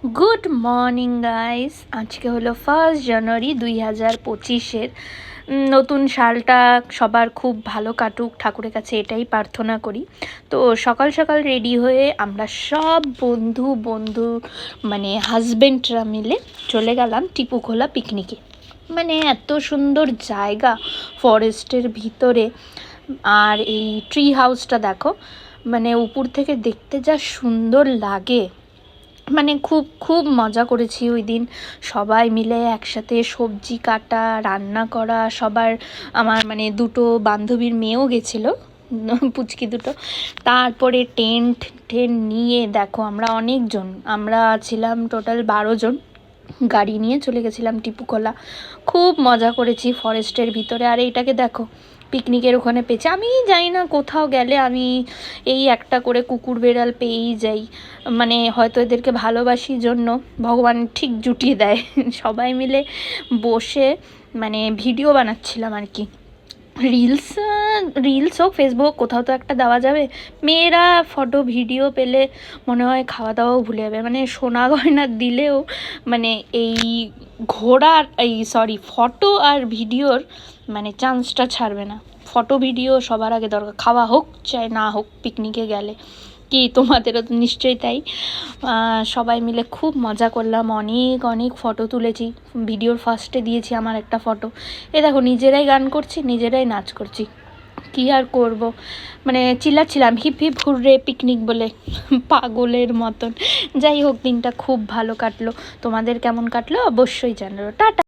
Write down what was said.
Good morning guys. আজকে হলো 1 জানুয়ারি 2025-এর। নতুন সালটা সবার খুব ভালো কাটুক, ঠাকুরের কাছে এটাই প্রার্থনা করি। তো সকাল সকাল রেডি হয়ে আমরা সব বন্ধু মানে হাজব্যান্ডরা মিলে চলে গেলাম টিপুখোলা পিকনিকে। মানে এত সুন্দর জায়গা ফরেস্টের ভিতরে, আর এই ট্রি হাউসটা দেখো, মানে উপর থেকে দেখতে যা সুন্দর লাগে। মানে খুব খুব মজা করেছি ওই দিন, সবাই মিলে একসাথে সবজি কাটা, রান্না করা। সবার আমার মানে দুটো বান্ধবীর মেয়েও গেছিলো, পুচকি দুটো। তারপরে টেন্ট নিয়ে দেখো আমরা অনেকজন, আমরা ছিলাম টোটাল 12 জন। গাড়ি নিয়ে চলে গেছিলাম টিপুখোলা। খুব মজা করেছি ফরেস্টের ভিতরে। আর এইটাকে দেখো, পিকনিকের ওখানে পেয়েছি। আমি জানি না, কোথাও গেলে আমি এই একটা করে কুকুর বেড়াল পেয়েই যাই। মানে হয়তো এদেরকে ভালোবাসি জন্য ভগবান ঠিক জুটিয়ে দেয়। সবাই মিলে বসে মানে ভিডিও বানাচ্ছিলাম আর কি। রিলস হোক, ফেসবুক, কোথাও তো একটা দেওয়া যাবে। মেয়েরা ফটো ভিডিও পেলে মনে হয় খাওয়া দাওয়াও ভুলে যাবে। মানে সোনা গয়না দিলেও মানে এই ঘোড়ার ফটো আর ভিডিওর মানে চান্সটা ছাড়বে না। ফটো ভিডিও সবার আগে দরকার, খাওয়া হোক চাই না হোক পিকনিকে গেলে। কি তোমাদেরও তো নিশ্চয়ই তাই। সবাই মিলে খুব মজা করলাম, অনেক ফটো তুলেছি। ভিডিওর ফার্স্টে দিয়েছি আমার একটা ফটো। এ দেখো, নিজেরাই গান করছি, নিজেরাই নাচ করছি। কি আর করব, মানে চিল্লাচ্ছিলাম হিপ হিপ হুররে পিকনিক বলে পাগলের মতন। যাই হোক, দিনটা খুব ভালো কাটলো। তোমাদের কেমন কাটলো অবশ্যই জানালো। টাটা।